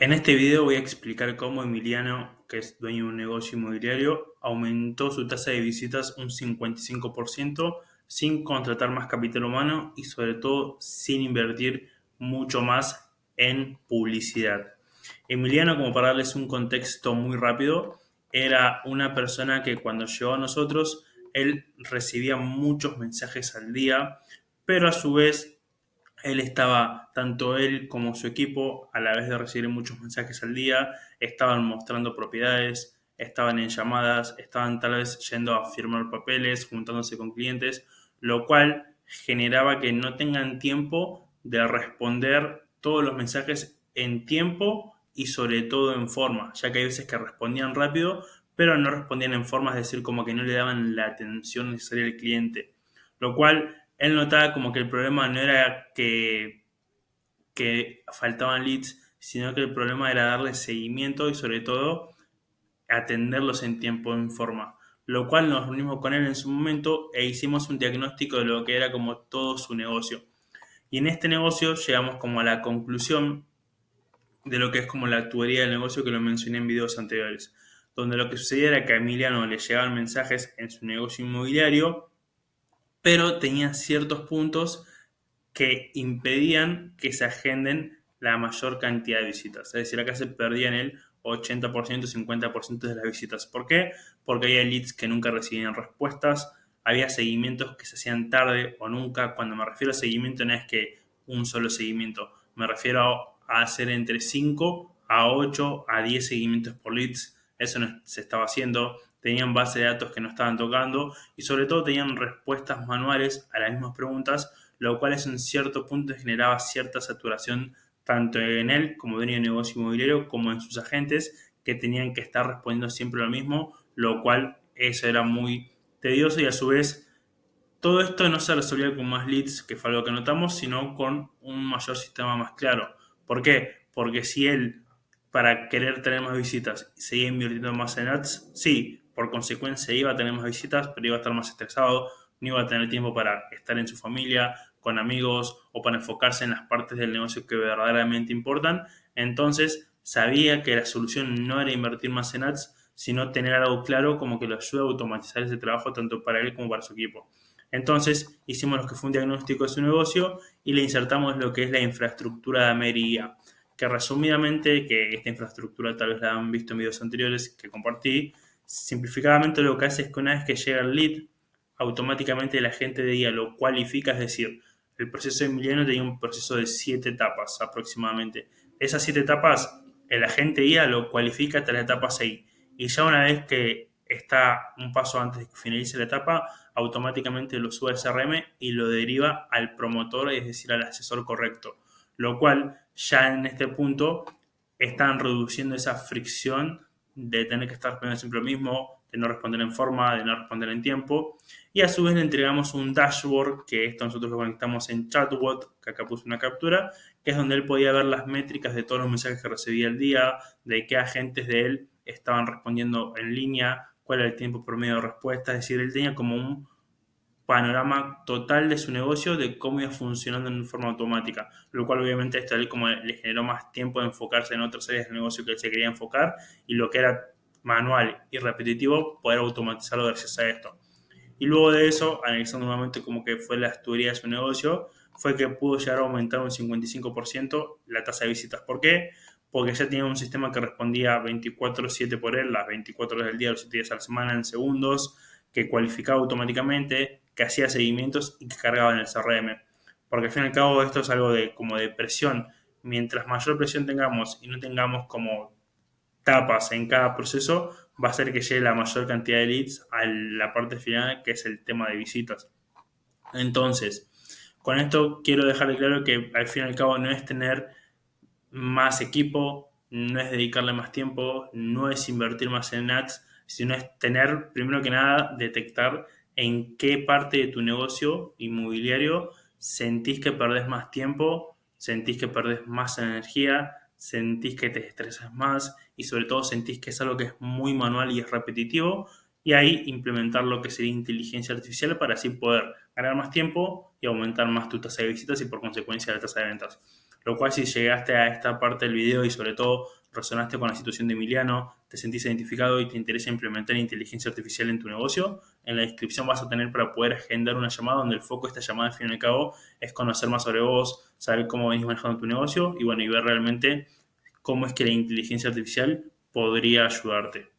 En este video voy a explicar cómo Emiliano, que es dueño de un negocio inmobiliario, aumentó su tasa de visitas un 55% sin contratar más capital humano y sobre todo sin invertir mucho más en publicidad. Emiliano, como para darles un contexto muy rápido, era una persona que cuando llegó a nosotros, él recibía muchos mensajes al día, pero a su vez tanto él como su equipo, a la vez de recibir muchos mensajes al día, estaban mostrando propiedades, estaban en llamadas, estaban tal vez yendo a firmar papeles, juntándose con clientes, lo cual generaba que no tengan tiempo de responder todos los mensajes en tiempo y sobre todo en forma, ya que hay veces que respondían rápido, pero no respondían en forma, es decir, como que no le daban la atención necesaria al cliente, lo cual él notaba como que el problema no era que faltaban leads, sino que el problema era darle seguimiento y sobre todo atenderlos en tiempo, en forma. Lo cual nos reunimos con él en su momento e hicimos un diagnóstico de lo que era como todo su negocio. Y en este negocio llegamos como a la conclusión de lo que es como la tubería del negocio que lo mencioné en videos anteriores, donde lo que sucedía era que a Emiliano le llegaban mensajes en su negocio inmobiliario, pero tenía ciertos puntos que impedían que se agenden la mayor cantidad de visitas. Es decir, acá se perdían el 80%, 50% de las visitas. ¿Por qué? Porque había leads que nunca recibían respuestas, había seguimientos que se hacían tarde o nunca. Cuando me refiero a seguimiento no es que un solo seguimiento, me refiero a hacer entre 5 a 8 a 10 seguimientos por leads. Eso no se estaba haciendo. Tenían base de datos que no estaban tocando y sobre todo tenían respuestas manuales a las mismas preguntas, lo cual en cierto punto generaba cierta saturación tanto en él como dueño de negocio inmobiliario como en sus agentes que tenían que estar respondiendo siempre lo mismo, lo cual eso era muy tedioso y a su vez todo esto no se resolvía con más leads, que fue algo que notamos, sino con un mayor sistema más claro. ¿Por qué? Porque si él, para querer tener más visitas, seguía invirtiendo más en ads, sí, por consecuencia iba a tener más visitas, pero iba a estar más estresado, no iba a tener tiempo para estar en su familia, con amigos o para enfocarse en las partes del negocio que verdaderamente importan. Entonces, sabía que la solución no era invertir más en ads, sino tener algo claro como que lo ayude a automatizar ese trabajo tanto para él como para su equipo. Entonces hicimos lo que fue un diagnóstico de su negocio y le insertamos lo que es la infraestructura de Ameria, que resumidamente, que esta infraestructura tal vez la han visto en videos anteriores que compartí, simplificadamente lo que hace es que una vez que llega el lead, automáticamente la gente de IA lo cualifica, es decir, el proceso de Emiliano tenía un proceso de 7 etapas aproximadamente. Esas 7 etapas, el agente IA lo cualifica hasta la etapa 6. Y ya una vez que está un paso antes de que finalice la etapa, automáticamente lo sube al CRM y lo deriva al promotor, es decir, al asesor correcto. Lo cual ya en este punto están reduciendo esa fricción de tener que estar respondiendo siempre lo mismo, de no responder en forma, de no responder en tiempo. Y a su vez le entregamos un dashboard, que esto nosotros lo conectamos en Chatbot, que acá puse una captura, que es donde él podía ver las métricas de todos los mensajes que recibía el día, de qué agentes de él estaban respondiendo en línea, cuál era el tiempo promedio de respuesta, es decir, él tenía como un panorama total de su negocio, de cómo iba funcionando en forma automática, lo cual obviamente esto a él como le generó más tiempo de enfocarse en otras áreas del negocio que él se quería enfocar y lo que era manual y repetitivo, poder automatizarlo gracias a esto. Y luego de eso, analizando nuevamente como que fue la tubería de su negocio, fue que pudo llegar a aumentar un 55% la tasa de visitas. ¿Por qué? Porque ya tenía un sistema que respondía 24/7 por él, las 24 horas del día, los 7 días a la semana, en segundos, que cualificaba automáticamente, que hacía seguimientos y que cargaba en el CRM. Porque al fin y al cabo esto es algo de como de presión. Mientras mayor presión tengamos y no tengamos como tapas en cada proceso, va a hacer que llegue la mayor cantidad de leads a la parte final, que es el tema de visitas. Entonces, con esto quiero dejar claro que al fin y al cabo no es tener más equipo, no es dedicarle más tiempo, no es invertir más en ads, sino es tener, primero que nada, detectar en qué parte de tu negocio inmobiliario sentís que perdés más tiempo, sentís que perdés más energía, sentís que te estresas más y sobre todo sentís que es algo que es muy manual y es repetitivo y ahí implementar lo que sería inteligencia artificial para así poder ganar más tiempo y aumentar más tu tasa de visitas y por consecuencia la tasa de ventas. Lo cual, si llegaste a esta parte del video y sobre todo resonaste con la situación de Emiliano, te sentís identificado y te interesa implementar inteligencia artificial en tu negocio, en la descripción vas a tener para poder agendar una llamada donde el foco de esta llamada, al fin y al cabo, es conocer más sobre vos, saber cómo venís manejando tu negocio y bueno, y ver realmente cómo es que la inteligencia artificial podría ayudarte.